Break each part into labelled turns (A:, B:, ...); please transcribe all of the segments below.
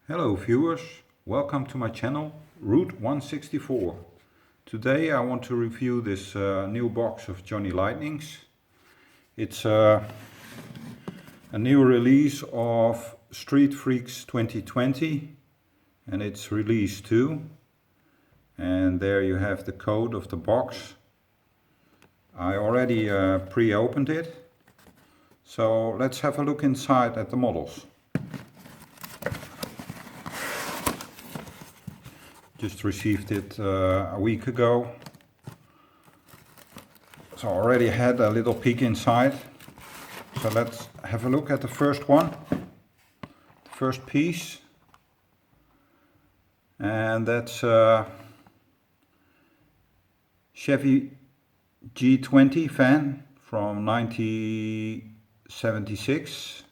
A: Hello viewers, welcome to my channel Route 164. Today I want to review this new box of Johnny Lightnings. It's a new release of Street Freaks 2020 and it's release 2. And there you have the code of the box. I already pre-opened it. So let's have a look inside at the models. Just received it a week ago. So I already had a little peek inside. So let's have a look at the first one. The first piece. And that's Chevy G20 van from 1976.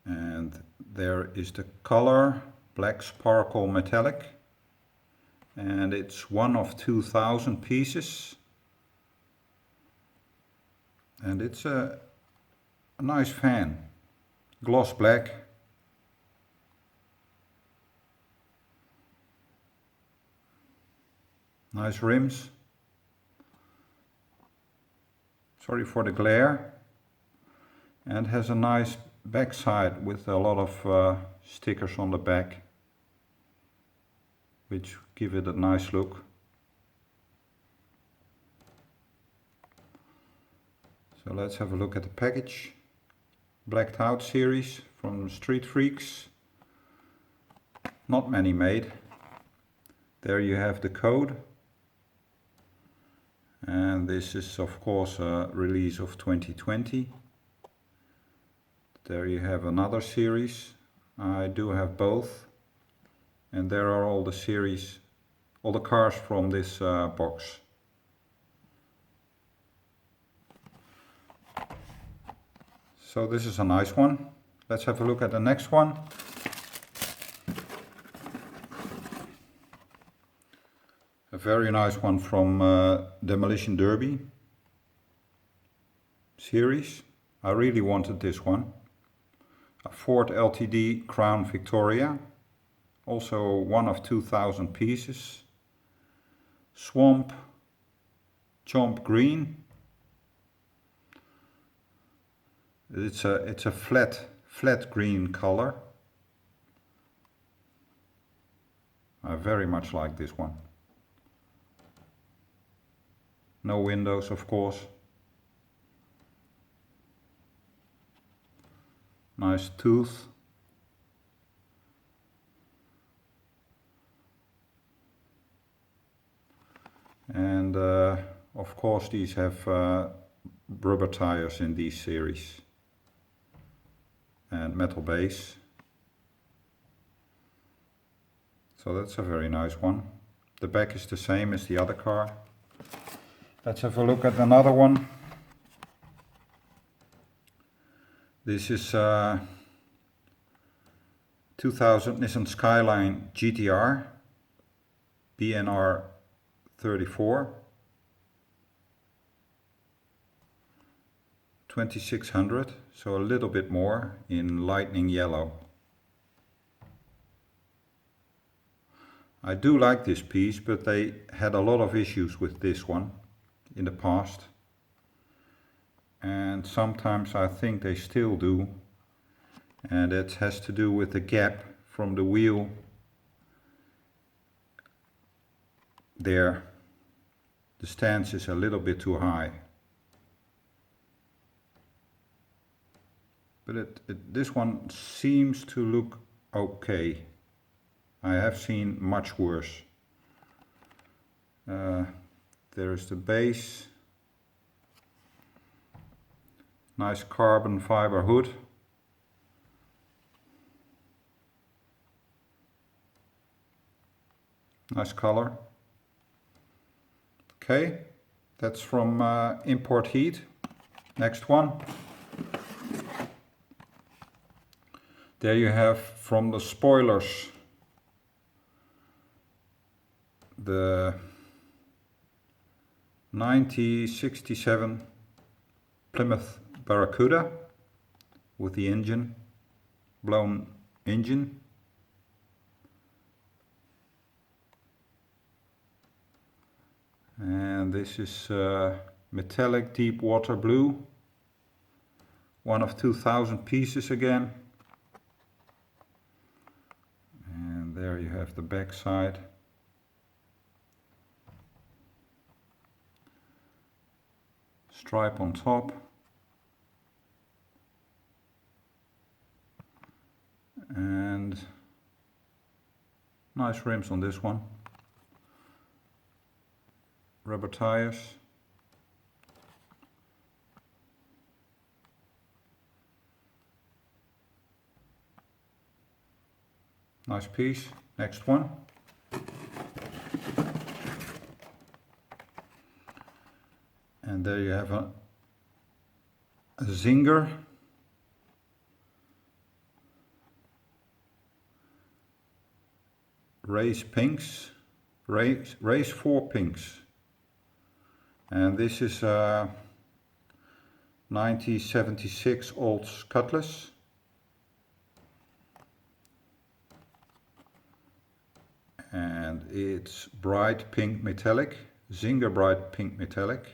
A: And there is the color. Black sparkle metallic, and it's one of 2,000 pieces, and it's a nice van, gloss black. Nice rims. Sorry for the glare. And has a nice backside with a lot of stickers on the back, which give it a nice look. So let's have a look at the package. Blacked Out series from Street Freaks. Not many made. There you have the code. And this is of course a release of 2020. There you have another series. I do have both. And there are all the series, all the cars from this box. So this is a nice one. Let's have a look at the next one. A very nice one from Demolition Derby series. I really wanted this one. A Ford Ltd Crown Victoria. Also one of 2,000 pieces. Swamp Chomp Green. It's a flat green color. I very much like this one. No windows, of course. Nice tooth. And of course these have rubber tires in these series. And metal base. So that's a very nice one. The back is the same as the other car. Let's have a look at another one. This is 2000 Nissan Skyline GTR BNR 34 2600, so a little bit more in lightning yellow. I do like this piece, but they had a lot of issues with this one in the past, and sometimes I think they still do, and it has to do with the gap from the wheel there. The stance is a little bit too high. But this one seems to look okay. I have seen much worse. There is the base. Nice carbon fiber hood. Nice color. Okay, that's from Import Heat. Next one. There you have from the spoilers the 1967 Plymouth Barracuda with the engine blown engine. And this is metallic deep water blue. One of 2,000 pieces again. And there you have the back side. Stripe on top. And nice rims on this one. Rubber tires. Nice piece. Next one. And there you have a Zinger. Race pinks. Race 4 pinks. And this is a 1976 old Cutlass. And it's bright pink metallic, Zinger bright pink metallic,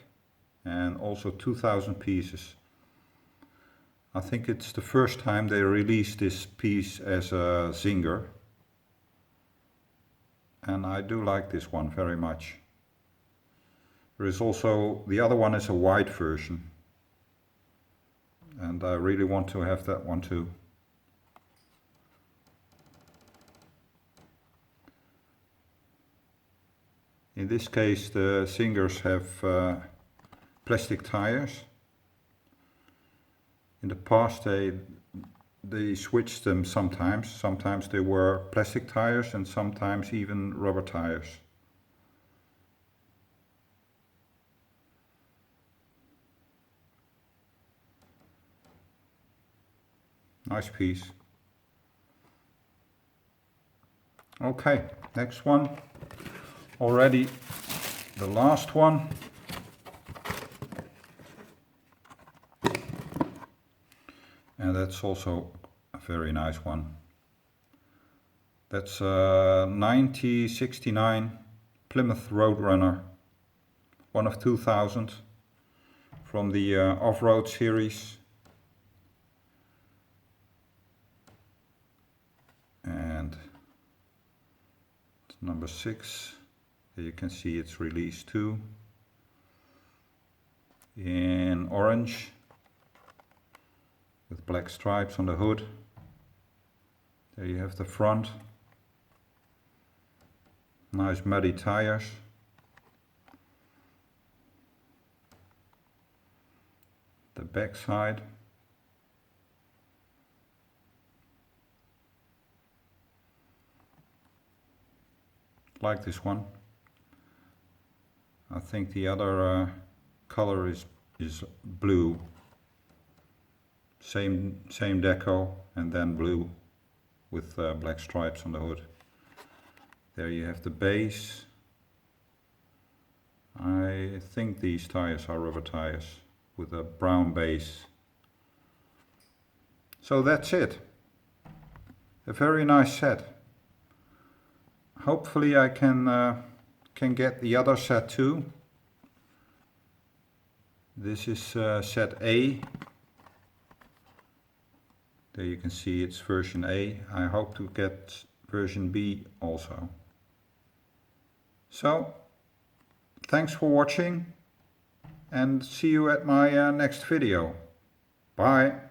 A: and also 2,000 pieces. I think it's the first time they released this piece as a Zinger. And I do like this one very much. There is also, the other one is a white version. And I really want to have that one too. In this case the Zingers have plastic tires. In the past they switched them sometimes. Sometimes they were plastic tires and sometimes even rubber tires. Nice piece. Okay, next one. Already the last one. And that's also a very nice one. That's a 1969 Plymouth Roadrunner, one of 2,000 from the off-road series. And number 6. Here you can see it's released too. In orange with black stripes on the hood. There you have the front. Nice muddy tires. The back side. Like this one. I think the other color is blue. Same deco and then blue with black stripes on the hood. There you have the base. I think these tires are rubber tires with a brown base. So that's it. A very nice set. Hopefully I can get the other set too. This is set A. There you can see it's version A. I hope to get version B also. So, thanks for watching and see you at my next video. Bye.